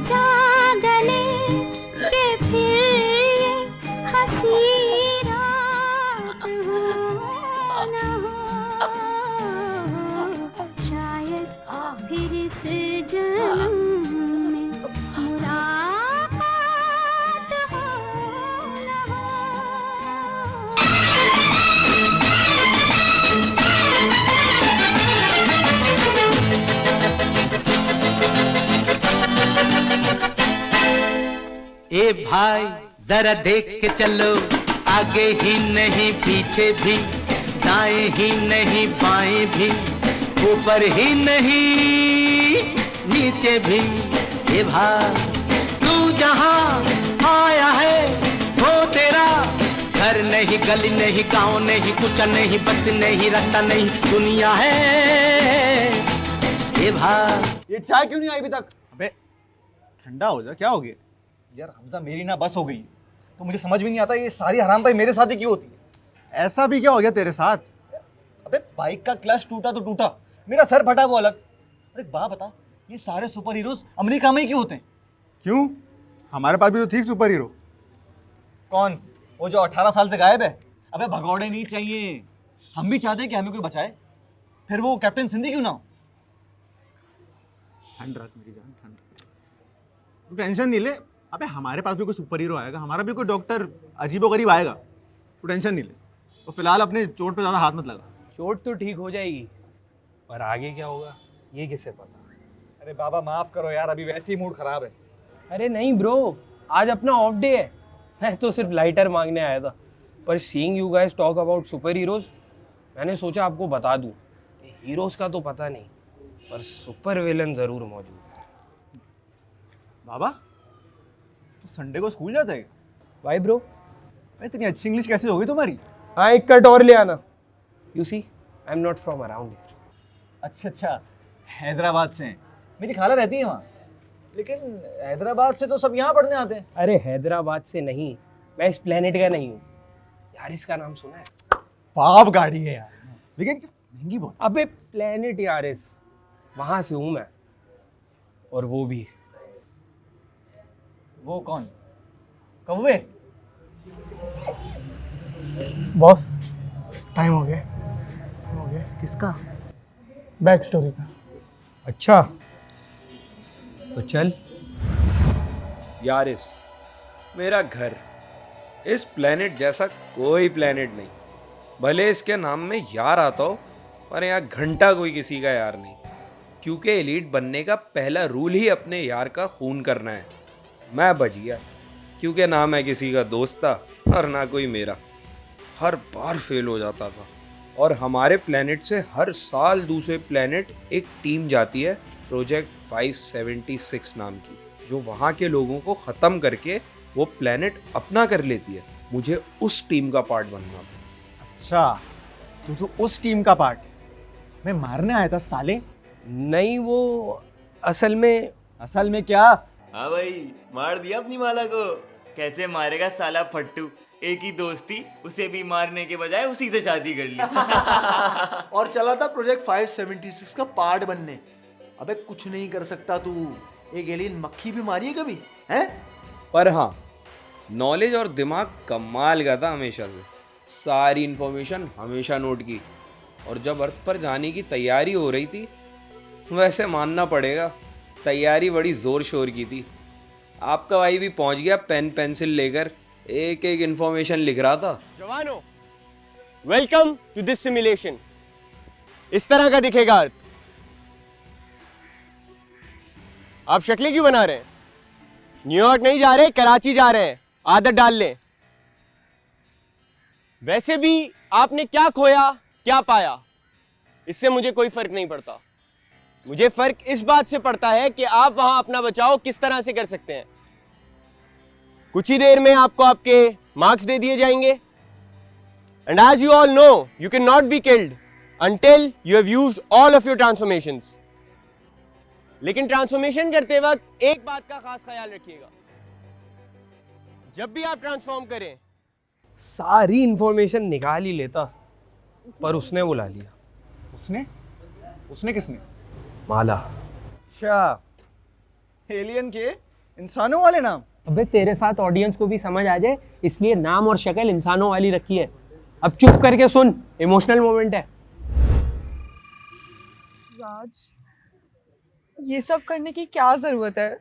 जा गले के फिर ये हंसी रात हो न हो, शायद फिर इस जन्म में मुलाकात हो न हो। ए भाई जरा देख के चलो, आगे ही नहीं पीछे भी, दाएं ही नहीं बाएं भी, ऊपर ही नहीं नीचे भी। ए भाई तू जहां आया है वो तेरा घर नहीं, गली नहीं, गांव नहीं, कुछ नहीं, बस नहीं, रास्ता नहीं, दुनिया है। ए भाई ये चाय क्यों नहीं आई अभी तक? अबे ठंडा हो जा, क्या हो गया? यार हमजा मेरी ना बस हो गई, तो मुझे समझ भी नहीं आता ये सारी हराम भाई मेरे साथ ही क्यों होती है। ऐसा भी क्या हो गया तेरे साथ? अबे बाइक का क्लच टूटा तो टूटा, मेरा सर फटा वो अलग। अरे बात बता, ये सारे सुपर हीरोज अमेरिका में ही क्यों होते हैं? क्यों? हमारे पास भी तो थी सुपर हीरो। कौन? वो जो 18 साल से गायब है? अबे भगौड़े नहीं चाहिए, हम भी चाहते हैं कि हमें कोई बचाए। फिर वो कैप्टन सिंधी क्यों ना हो? ठंड रख मेरी जान, ठंड रख। तू टेंशन नहीं ले, अबे हमारे पास भी कोई सुपर हीरो आएगा, हमारा भी कोई डॉक्टर अजीबोगरीब आएगा। तू टेंशन नहीं ले, तो फिलहाल अपने चोट पे ज़्यादा हाथ मत लगा। चोट तो ठीक हो जाएगी, पर आगे क्या होगा ये किसे पता। अरे बाबा माफ करो यार, अभी वैसे ही मूड खराब है। अरे नहीं ब्रो, आज अपना ऑफ डे है, मैं तो सिर्फ लाइटर मांगने आया था। पर seeing you guys talk about super heroes, मैंने सोचा आपको बता दूं कि हीरोज का तो पता नहीं, पर सुपर विलन ज़रूर मौजूद है। बाबा तू संडे को स्कूल जाता है? Y bro? इतनी अच्छी इंग्लिश कैसे हो गई तुम्हारी? हाँ, एक कट और ले आना। You see I am not from around here. अच्छा, हैदराबाद से हैं। मेरी खाला रहती है वहाँ, लेकिन हैदराबाद से तो सब यहाँ पढ़ने आते हैं। अरे हैदराबाद से नहीं, मैं इस प्लेनेट का नहीं हूँ यार। इसका नाम सुना है? पाप गाड़ी है यार, लेकिन महंगी बहुत। अबे प्लेनेट यारिस, वहां से हूं मैं। और वो भी। वो कौन? कौवे? बॉस टाइम हो गया। किसका? बैक स्टोरी का। अच्छा तो चल। यारिस मेरा घर, इस प्लेनेट जैसा कोई प्लेनेट नहीं। भले इसके नाम में यार आता हो, पर यहाँ घंटा कोई किसी का यार नहीं। क्योंकि एलीट बनने का पहला रूल ही अपने यार का खून करना है। मैं बच गया, क्योंकि ना मैं किसी का दोस्त था और ना कोई मेरा। हर बार फेल हो जाता था। और हमारे प्लेनेट से हर साल दूसरे प्लेनेट एक टीम जाती है, प्रोजेक्ट 576 नाम की, जो वहाँ के लोगों को ख़त्म करके वो प्लेनेट अपना कर लेती है। मुझे उस टीम का पार्ट बनना था। अच्छा तू उस टीम का पार्ट है। मैं मारने आया था साले। नहीं, वो असल में क्या? हाँ भाई, मार दिया अपनी माला को। कैसे मारेगा साला फट्टू, एक ही दोस्त थी, उसे भी मारने के बजाय उसी से शादी कर ली। और चला था प्रोजेक्ट 576 का पार्ट बनने। अबे कुछ नहीं कर सकता तू, एक एलियन मक्खी भी मारी है कभी हैं? पर हाँ, नॉलेज और दिमाग कमाल का था हमेशा से। सारी इन्फॉर्मेशन हमेशा नोट की। और जब अर्थ पर जाने की तैयारी हो रही थी, वैसे मानना पड़ेगा तैयारी बड़ी ज़ोर शोर की थी। आपका भाई भी पहुंच गया पेन पेंसिल लेकर, एक एक इन्फॉर्मेशन लिख रहा था। जवानों, वेलकम टू दिस सिमुलेशन। इस तरह का दिखेगा अर्थ। आप शक्लें क्यों बना रहे हैं? न्यूयॉर्क नहीं जा रहे, कराची जा रहे हैं। आदत डाल लें। वैसे भी आपने क्या खोया क्या पाया, इससे मुझे कोई फर्क नहीं पड़ता। मुझे फर्क इस बात से पड़ता है कि आप वहां अपना बचाव किस तरह से कर सकते हैं। कुछ ही देर में आपको आपके मार्क्स दे दिए जाएंगे। And as you all know, you can not be killed until you have used all of your transformations. लेकिन ट्रांसफॉर्मेशन करते वक्त एक बात का खास ख्याल रखिएगा, जब भी आप ट्रांसफॉर्म करें सारी इंफॉर्मेशन निकाल ही लेता, पर उसने बुला लिया। उसने किसने? माला। अच्छा, एलियन के इंसानों वाले नाम? अबे तेरे साथ ऑडियंस को भी समझ आ जाए इसलिए नाम और शक्ल इंसानों वाली रखी है। अब चुप करके सुन, इमोशनल मोमेंट है। राज, ये सब करने की क्या जरूरत है?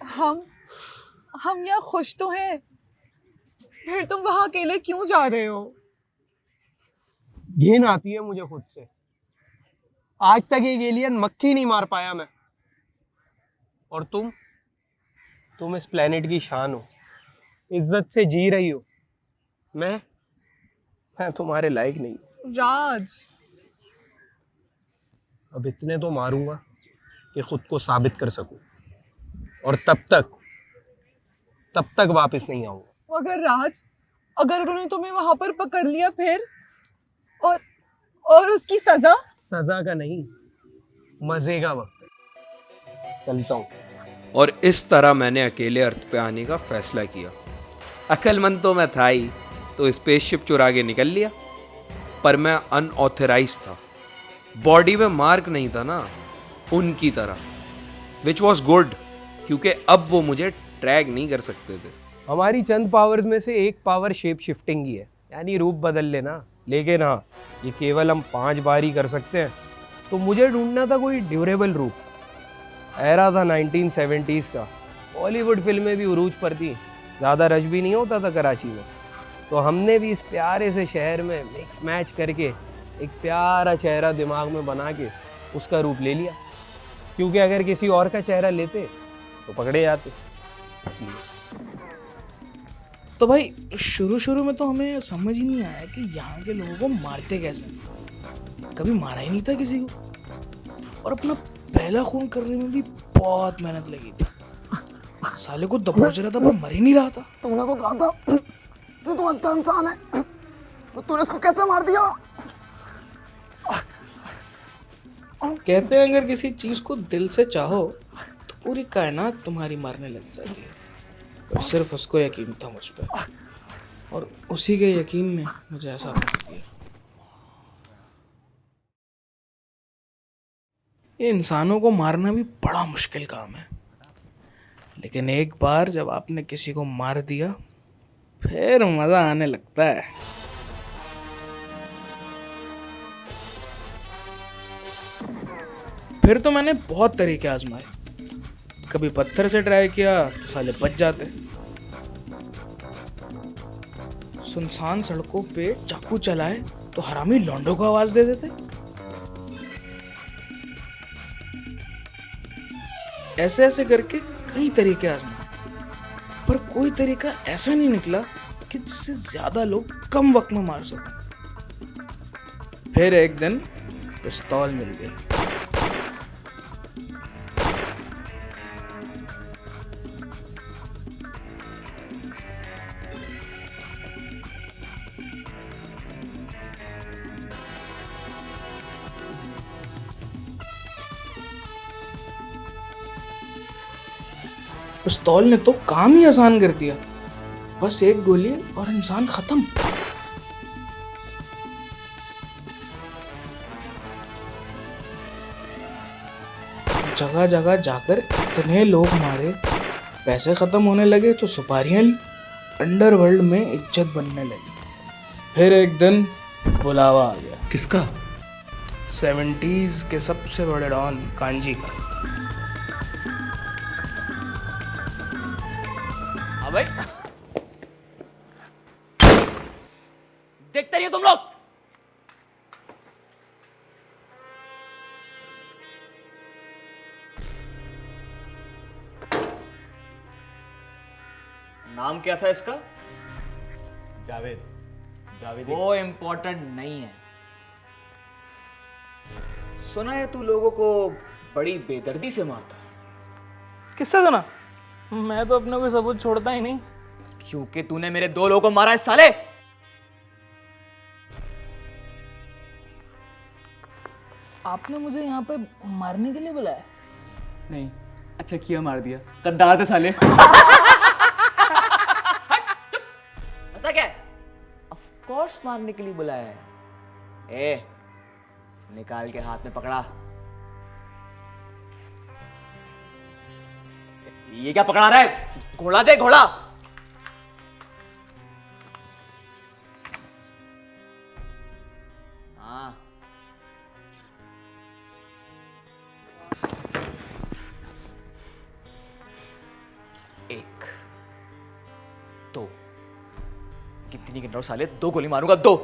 हम यहाँ खुश तो हैं। फिर तुम वहां अकेले क्यों जा रहे हो? घिन आती है मुझे खुद से। आज तक एक एलियन मक्खी नहीं मार पाया मैं। और तुम इस प्लेनेट की शान हो, इज्जत से जी रही हो। मैं तुम्हारे लायक नहीं। राज, अब इतने तो मारूंगा कि खुद को साबित कर सकूं, और तब तक वापस नहीं आऊंगा। मगर राज, अगर उन्होंने तुम्हें वहां पर पकड़ लिया फिर? और उसकी सजा का नहीं, मजे का वक्त है। चलता हूँ। और इस तरह मैंने अकेले अर्थ पे आने का फैसला किया। अक्लमंद तो मैं था ही, तो स्पेसशिप चुरा के निकल लिया। पर मैं अनऑथराइज था, बॉडी में मार्क नहीं था ना उनकी तरह, विच वॉज गुड, क्योंकि अब वो मुझे ट्रैक नहीं कर सकते थे। हमारी चंद पावर्स में से एक पावर शेप शिफ्टिंग की है, यानी रूप बदल लेना। लेकिन हाँ, ये केवल हम 5 बार ही कर सकते हैं। तो मुझे ढूंढना था कोई ड्यूरेबल रूप। एरा था 1970s का, बॉलीवुड फिल्में भी उरूज पर थी, ज़्यादा रश भी नहीं होता था कराची में। तो हमने भी इस प्यारे से शहर में मिक्स मैच करके एक प्यारा चेहरा दिमाग में बना के उसका रूप ले लिया, क्योंकि अगर किसी और का चेहरा लेते तो पकड़े जाते, इसलिए। तो भाई शुरू में तो हमें समझ ही नहीं आया कि यहाँ के लोगों को मारते कैसे। कभी मारा ही नहीं था किसी को, और अपना पहला खून करने में भी बहुत मेहनत लगी थी। साले को दबोच रहा था पर मर ही नहीं रहा था। तूने तो कहा था तू तो अच्छा इंसान है, तो तूने इसको कैसे मार दिया? कहते हैं अगर किसी चीज को दिल से चाहो तो पूरी कायनात तुम्हारी मारने लग जाती है। और सिर्फ उसको यकीन था मुझ पे, और उसी के यकीन ने मुझे ऐसा बना दिया। ये इंसानों को मारना भी बड़ा मुश्किल काम है, लेकिन एक बार जब आपने किसी को मार दिया फिर मजा आने लगता है। फिर तो मैंने बहुत तरीके आजमाए। कभी पत्थर से ट्राई किया तो साले बच जाते, सुनसान सड़कों पे चाकू चलाए तो हरामी लौंडों को आवाज दे देते। ऐसे ऐसे करके कई तरीके आजमाए, पर कोई तरीका ऐसा नहीं निकला कि जिससे ज्यादा लोग कम वक्त में मार सकें। फिर एक दिन पिस्तौल मिल गई। पिस्तौल ने तो काम ही आसान कर दिया। बस एक गोली और इंसान खत्म। जगह जगह जाकर इतने लोग मारे, पैसे खत्म होने लगे तो सुपारियां ली, अंडरवर्ल्ड में इज्जत बनने लगी। फिर एक दिन बुलावा आ गया। किसका? 70s के सबसे बड़े डॉन कांजी का। भाई देखते रहिए तुम लोग। नाम क्या था इसका? जावेद। जावेद वो इम्पोर्टेंट नहीं है। सुना है तू लोगों को बड़ी बेदर्दी से मारता है। किससे सुना? मैं तो अपना कोई सबूत छोड़ता ही नहीं। क्योंकि तूने मेरे 2 लोगों को मारा है साले। आपने मुझे यहाँ पे मारने के लिए बुलाया? नहीं, अच्छा किया मार दिया, गद्दार थे साले। ऐसा क्या है? ऑफ कोर्स मारने के लिए बुलाया है। ए, निकाल के हाथ में पकड़ा। ये क्या पकड़ा रहा है? घोड़ा दे, घोड़ा। हाँ। एक, दो। कितनी गिन रहा हूं साले? 2 गोली मारूंगा, 2।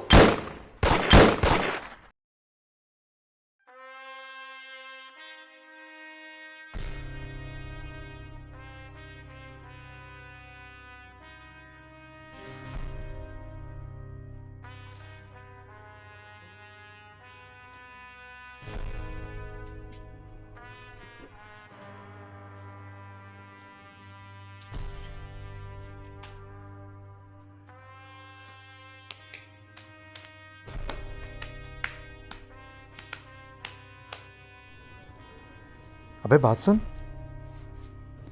अबे बात सुन,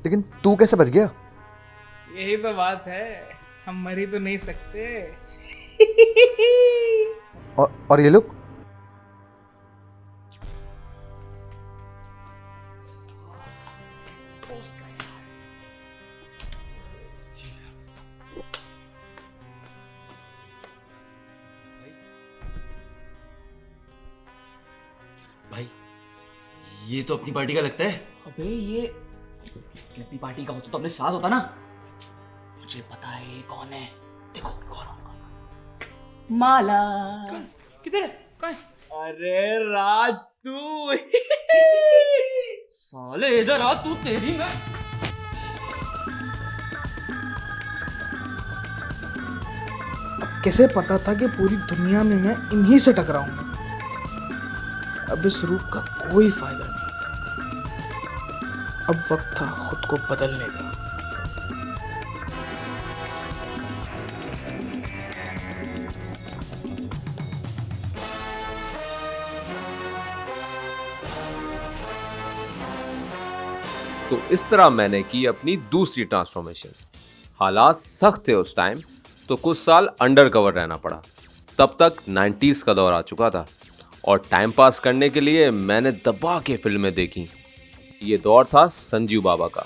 लेकिन तू कैसे बच गया? यही तो बात है, हम मर ही तो नहीं सकते। और ये लोग? भाई, ये तो अपनी पार्टी का लगता है। अबे ये अपनी पार्टी का होता तो अपने साथ होता ना। मुझे पता है ये कौन है। देखो कौन होगा। माला। किधर है? कौन? अरे राज तू। साले इधर आ, तू तेरी मैं। अब कैसे पता था कि पूरी दुनिया में मैं इन्हीं से टकराऊंगा? अब इस रूप का कोई फायदा नहीं। अब वक्त था खुद को बदलने का। तो इस तरह मैंने की अपनी दूसरी ट्रांसफॉर्मेशन। हालात सख्त थे उस टाइम, तो कुछ साल अंडर कवर रहना पड़ा। तब तक 90s का दौर आ चुका था और टाइम पास करने के लिए मैंने दबा के फिल्में देखी। ये दौर था संजीव बाबा का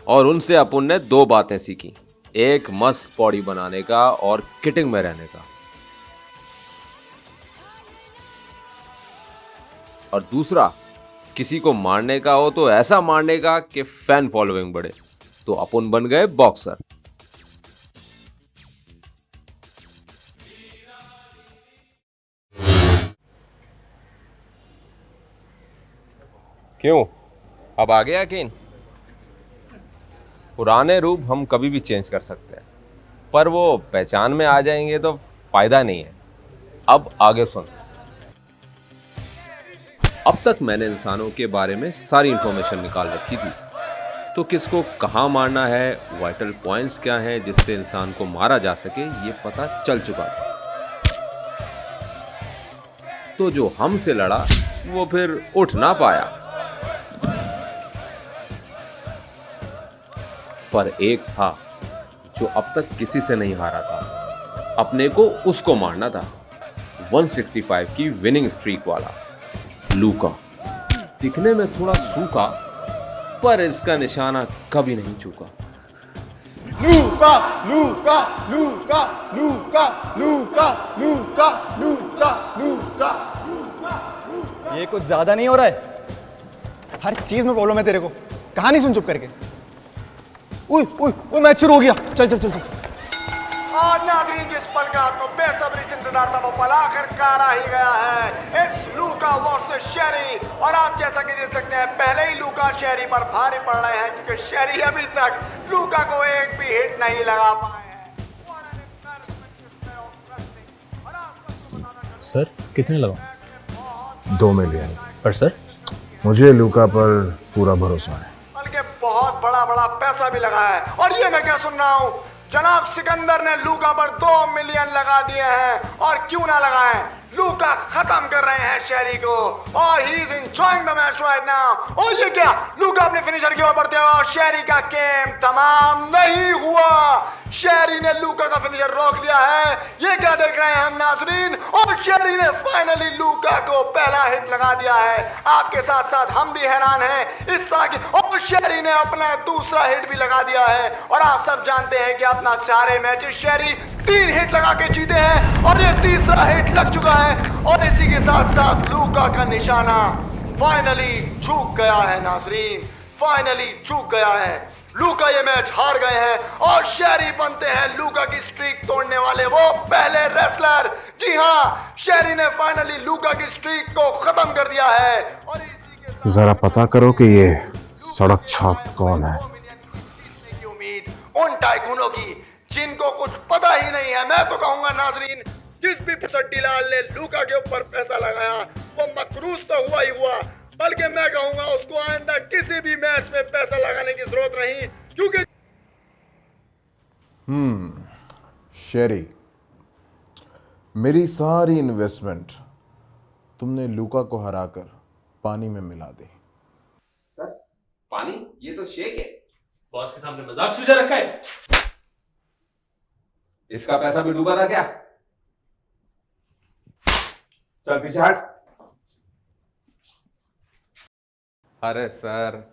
और उनसे अपन ने 2 बातें सीखी। एक मस्त बॉडी बनाने का और किटिंग में रहने का, और दूसरा किसी को मारने का हो तो ऐसा मारने का कि फैन फॉलोइंग बढ़े। तो अपन बन गए बॉक्सर। क्यों, अब आ गया यकीन? पुराने रूप हम कभी भी चेंज कर सकते हैं, पर वो पहचान में आ जाएंगे तो फायदा नहीं है। अब आगे सुन। अब तक मैंने इंसानों के बारे में सारी इंफॉर्मेशन निकाल रखी थी, तो किसको कहाँ मारना है, वाइटल पॉइंट्स क्या हैं जिससे इंसान को मारा जा सके, ये पता चल चुका था। तो जो हमसे लड़ा वो फिर उठ ना पाया, पर एक था जो अब तक किसी से नहीं हारा था। अपने को उसको मारना था, 165 की विनिंग स्ट्रीक वाला लूका। दिखने में थोड़ा सूखा, पर इसका निशाना कभी नहीं चूका। लूका लूका लूका लूका लूका लूका लूका लूका। ये कुछ ज्यादा नहीं हो रहा है? हर चीज में प्रॉब्लम है तेरे को। कहानी सुन चुप करके। उई उई उई, मैच शुरू हो गया। चल चल चल चल। और नाज़रीन, जिस पल का आपको बेसब्री से इंतजार था वो पल आखिरकार आ ही गया है। इट्स लूका वर्सेस शेरी। और आप जैसा कि देख सकते हैं, पहले ही लूका शेरी पर भारी पड़ रहे हैं, क्योंकि शेरी अभी तक लूका को एक भी हिट नहीं लगा पाए हैं। सर कितने लगाऊं? 2 मिलियन। पर सर मुझे लूका पर पूरा भरोसा है। बल्कि बहुत बड़ा बड़ा पैसा भी लगा है। और ये मैं क्या सुन रहा हूँ, जनाब सिकंदर ने लूका पर 2 मिलियन लगा दिए हैं। और क्यों ना लगाएं, लूका खत्म कर रहे हैं शेरी को और he is enjoying the match right now. और ये क्या, लूका अपने फिनिशर की ओर बढ़ते हुए और शेरी का गेम तमाम नहीं हुआ। शेरी ने लूका का फिनिशर रोक लिया है। ये क्या देख रहे हैं हम नाजरीन, और शेरी ने फाइनली लूका को पहला हिट लगा दिया है। आपके साथ साथ हम भी हैरान हैं इस तरह की, और शेरी ने अपना दूसरा हिट भी लगा दिया है। और आप सब जानते हैं कि अपना सारे मैचेस शेरी 3 हिट लगा के जीते हैं और ये तीसरा हिट लग चुका है। और इसी के साथ साथ लूका का निशाना फाइनली चूक गया है नाजरीन, फाइनली चूक गया है। लूका ये मैच हार गए हैं और शेरी बनते हैं लूका की स्ट्रीक तोड़ने वाले वो पहले रेसलर। जी हाँ, शेरी ने फाइनली लूका की स्ट्रीक को खत्म कर दिया है। और जरा पता करो कि ये सड़क छाप कौन है। की उम्मीद उन टाइकूनों की जिनको कुछ पता ही नहीं है। मैं तो कहूंगा नाजरीन, जिस भी सट्टी लाल ने लूका के ऊपर पैसा लगाया वो मकरूज तो हुआ ही हुआ, बल्कि मैं कहूंगा उसको आइंदा किसी भी मैच में पैसा लगाने की जरूरत नहीं, क्योंकि शेरी, मेरी सारी इन्वेस्टमेंट तुमने लूका को हराकर पानी में मिला दी। सर, पानी? ये तो शेक है। बॉस के सामने मजाक सुझा रखा है। इसका पैसा भी डूबा था क्या? चल पीछे हट। अरे सर,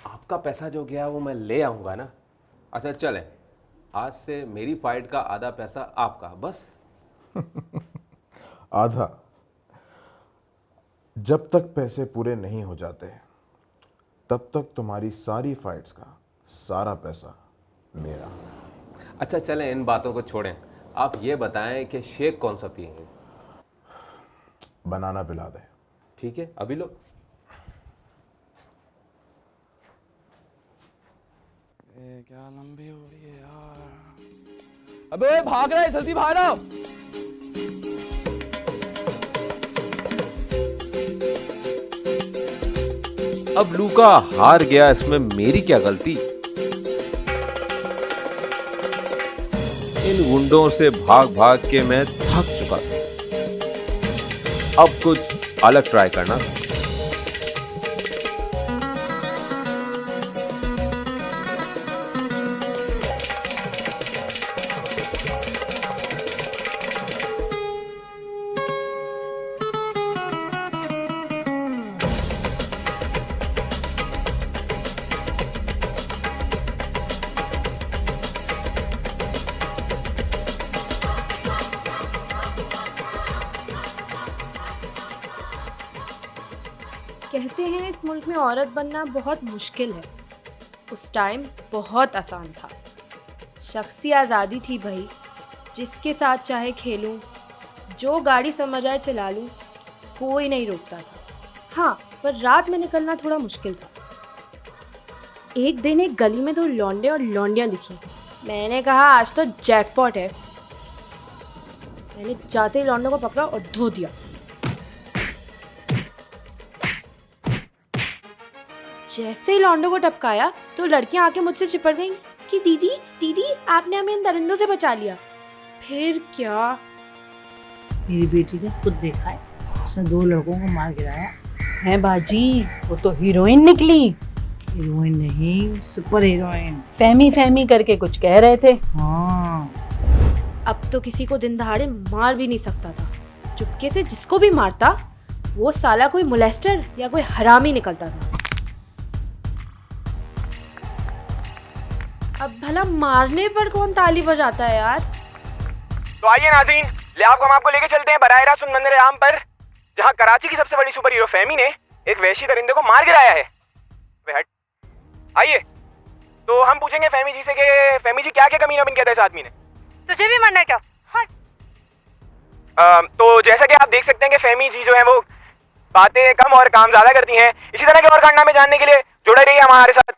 आपका पैसा जो गया वो मैं ले आऊंगा ना। अच्छा चले, आज से मेरी फाइट का आधा पैसा आपका, बस। आधा? जब तक पैसे पूरे नहीं हो जाते तब तक तुम्हारी सारी फाइट्स का सारा पैसा मेरा। अच्छा चलें, इन बातों को छोड़ें। आप ये बताएं कि शेक कौन सा पिएंगे? बनाना पिला दे। ठीक है, अभी लो। क्या लंबी हो रही है यार। अबे भाग रहा है, जल्दी भाग रहा। अब लूका हार गया, इसमें मेरी क्या गलती? इन गुंडों से भाग भाग के मैं थक चुका था। अब कुछ अलग ट्राई करना। कहते हैं इस मुल्क में औरत बनना बहुत मुश्किल है। उस टाइम बहुत आसान था। शख्सी आज़ादी थी भाई, जिसके साथ चाहे खेलूं, जो गाड़ी समझ आए चला लूं, कोई नहीं रोकता था। हाँ, पर रात में निकलना थोड़ा मुश्किल था। एक दिन एक गली में 2 लौंडे और लौंडियाँ दिखी। मैंने कहा आज तो जैकपॉट है। मैंने जाते ही लौंडों को पकड़ा और धो दिया। जैसे ही लौंडों को टपकाया तो लड़कियां आके मुझसे चिपक गईं कि दीदी दीदी आपने हमें इन दरिंदों से बचा लिया। फिर क्या, मेरी बेटी ने खुद देखा है, उसने 2 लड़कों को मार गिराया है बाजी। वो तो हीरोइन निकली। हीरोइन नहीं, सुपर हीरोइन। फहमी फहमी करके कुछ कह रहे थे। हाँ, अब तो किसी को दिन दहाड़े मार भी नहीं सकता था। चुपके से जिसको भी मारता वो साला कोई मोलेस्टर या कोई हरामी निकलता था। अब भला मारने पर कौन ताली बजाता है यार। तो आइए नाज़रीन, ले हम आपको लेके चलते हैं बराह रास्त उन मंदिर आम पर, जहां कराची की सबसे बड़ी सुपर हीरो फहमी ने एक वहशी दरिंदे को मार गिराया है। वे हट, आइए। तो हम पूछेंगे फहमी जी से कि फहमी जी क्या क्या कमीना बन किया था इस आदमी ने। तुझे भी मरना है क्या? हाँ। तो जैसा कि आप देख सकते हैं कि फहमी जी जो है वो बातें कम और काम ज्यादा करती हैं। इसी तरह के और कारनामे जानने के लिए जुड़े रहिए हमारे साथ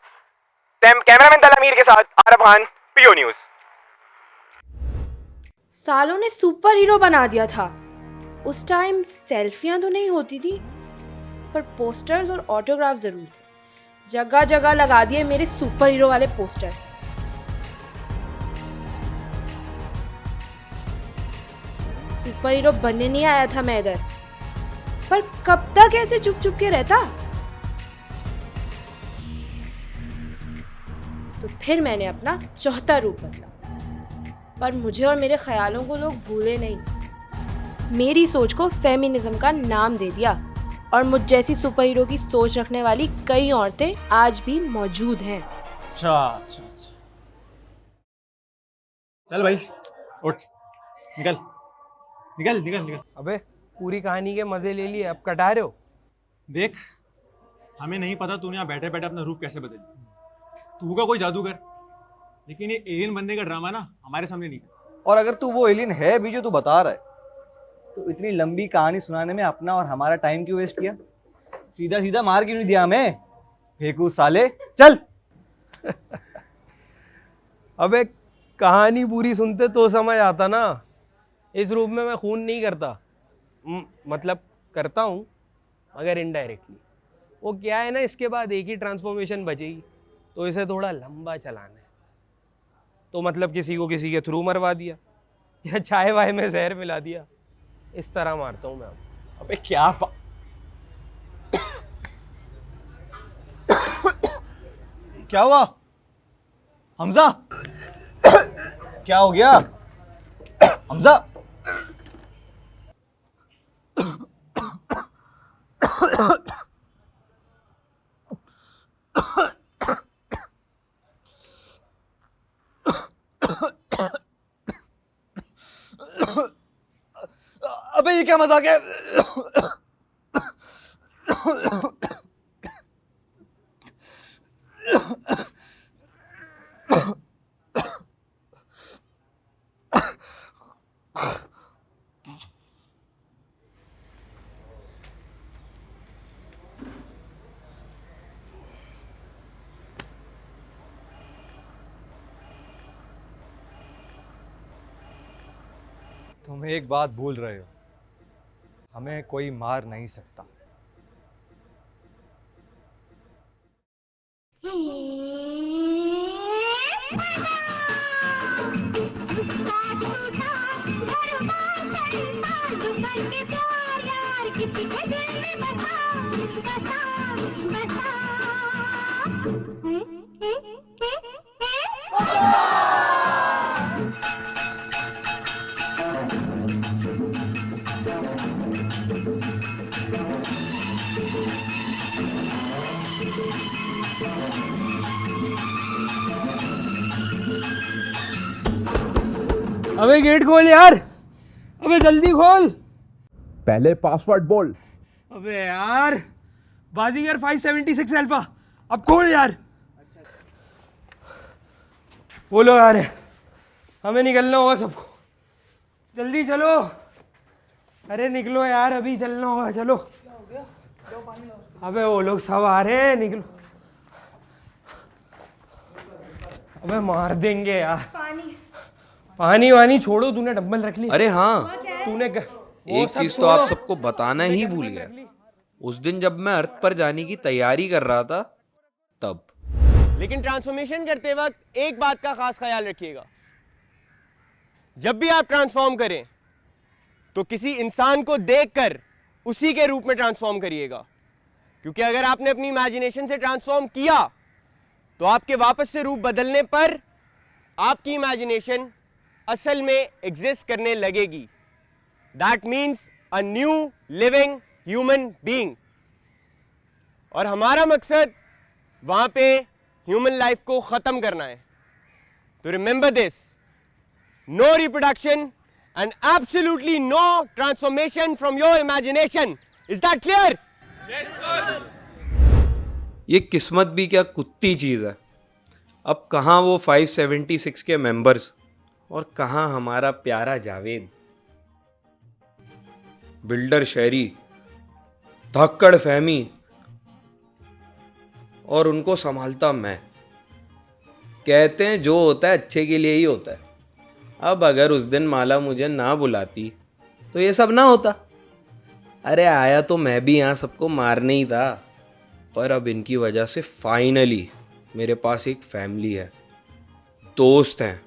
कैमरामैन तलामीर के साथ। आरब खान, पीओ न्यूज। सालों ने सुपर हीरो बना दिया था। उस टाइम सेल्फियां तो नहीं होती थी, पर पोस्टर्स और ऑटोग्राफ जरूर थे। जगह जगह लगा दिए मेरे सुपर हीरो वाले पोस्टर। सुपर हीरो बनने नहीं आया था मैं इधर, पर कब तक ऐसे चुप चुप के रहता। तो फिर मैंने अपना चौथा रूप बदला, पर मुझे और मेरे ख्यालों को लोग भूले नहीं। मेरी सोच को फेमिनिज्म का नाम दे दिया और मुझ जैसी सुपर हीरो की सोच रखने वाली कई औरतें आज भी मौजूद हैं। अच्छा। चल भाई उठ, निकल निकल निकल निकल। अबे पूरी कहानी के मजे ले लिए, अब कटा रहे हो। देख, हमें नहीं पता तूने यहाँ बैठे बैठे अपना रूप कैसे बदल लिया। तू होगा कोई जादूगर, लेकिन ये एलियन बनने का ड्रामा ना हमारे सामने नहीं कर। और अगर तू वो एलियन है भी जो तू बता रहा है, तो इतनी लंबी कहानी सुनाने में अपना और हमारा टाइम क्यों वेस्ट किया? सीधा सीधा मार क्यों नहीं दिया हमें? फेंकू साले, चल। अबे कहानी पूरी सुनते तो समझ आता ना। इस रूप में मैं खून नहीं करता, मतलब करता हूँ मगर इनडायरेक्टली। वो क्या है ना, इसके बाद एक ही ट्रांसफॉर्मेशन बचेगी, तो इसे थोड़ा लंबा चलाना है। तो मतलब किसी को किसी के थ्रू मरवा दिया या चाय वाय में जहर मिला दिया, इस तरह मारता हूँ मैं। अबे क्या क्या हुआ हमजा? क्या हो गया हमजा? अबे ये क्या मजाक है? तुम एक बात भूल रहे हो, हमें कोई मार नहीं सकता। अबे गेट खोल यार, अबे जल्दी खोल। पहले पासवर्ड बोल। अबे यार, बाजीगर 576 अल्फा, अब खोल यार। बोलो यार, हमें निकलना होगा सबको, जल्दी चलो। अरे निकलो यार, अभी चलना होगा, चलो। अबे वो लोग सब आ रहे हैं, निकलो। अबे मार देंगे यार। पानी वानी छोड़ो, तूने डंबल रख ली? अरे हाँ, तूने एक चीज तो आप सबको बताना ही भूल गया। उस दिन जब मैं अर्थ पर जाने की तैयारी कर रहा था तब। लेकिन ट्रांसफॉर्मेशन करते वक्त एक बात का खास ख्याल रखिएगा, जब भी आप ट्रांसफॉर्म करें तो किसी इंसान को देखकर उसी के रूप में ट्रांसफॉर्म करिएगा, क्योंकि अगर आपने अपनी इमेजिनेशन से ट्रांसफॉर्म किया तो आपके वापस से रूप बदलने पर आपकी इमेजिनेशन असल में एग्जिस्ट करने लगेगी। That means a new living human being. और हमारा मकसद वहां पे ह्यूमन लाइफ को खत्म करना है। तो remember this, no reproduction and absolutely no transformation from your imagination. Is that clear? ये किस्मत भी क्या कुत्ती चीज है। अब कहाँ वो 576 के मेंबर्स और कहाँ हमारा प्यारा जावेद। बिल्डर शहरी, धक्कड़ फहमी, और उनको संभालता मैं। कहते हैं जो होता है अच्छे के लिए ही होता है। अब अगर उस दिन माला मुझे ना बुलाती तो ये सब ना होता। अरे आया तो मैं भी यहाँ सबको मारने ही था, पर अब इनकी वजह से फाइनली मेरे पास एक फैमिली है, दोस्त हैं।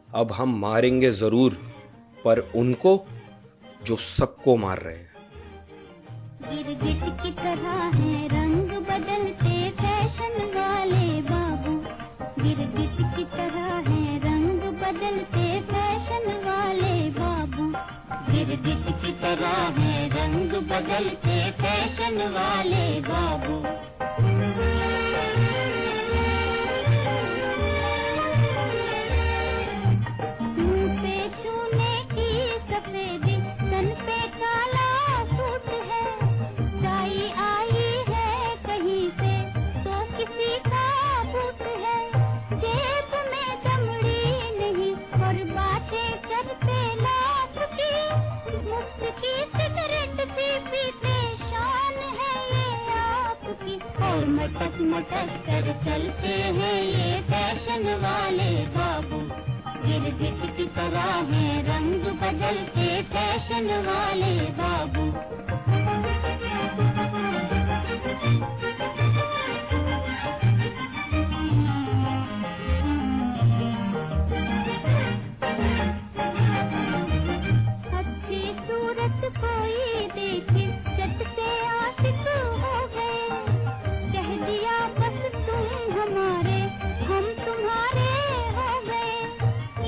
अब हम मारेंगे ज़रूर, पर उनको जो सबको मार रहे हैं। गिरगिट की तरह है रंग बदलते फैशन वाले बाबू, गिरगिट की तरह है रंग बदलते फैशन वाले बाबू, गिरगिट की तरह है रंग बदलते फैशन वाले बाबू। मुंह पे चूने की सफेदी, तन पे काला सूट है, टाई आई है कहीं से तो किसी का बूट है, जेब में दमड़ी नहीं और बातें करते लाख की, मुफ्त की सिगरेट पी पीते शान है ये आपकी, और मटक मटक कर चलते हैं ये फैशन वाले बाबू, गिरगिट की तरह है रंग बदलते फैशन वाले बाबू। अच्छी सूरत कोई देखे चट से आशिक हो गए, कह दिया बस तुम हमारे हम तुम्हारे हो गए,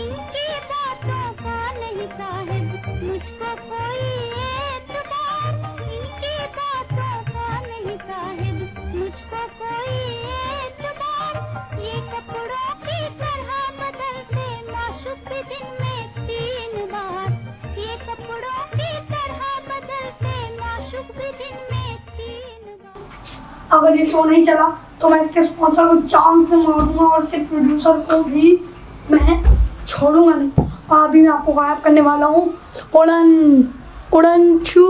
इनकी बातों का नहीं साहिब मुझको कोई एतबार, इनकी बातों का नहीं साहिब मुझको कोई एतबार, ये कपड़ों की तरह बदलते माशूक दिन में 3 बार, ये कपड़ों की तरह बदलते माशूक दिन में 3 बार। अगर ये शो नहीं चला तो मैं इसके स्पॉन्सर को जान से मारूंगा और इसके प्रोड्यूसर को भी मैं छोड़ूंगा नहीं। अभी मैं आपको गायब करने वाला हूँ। उड़न उड़न छू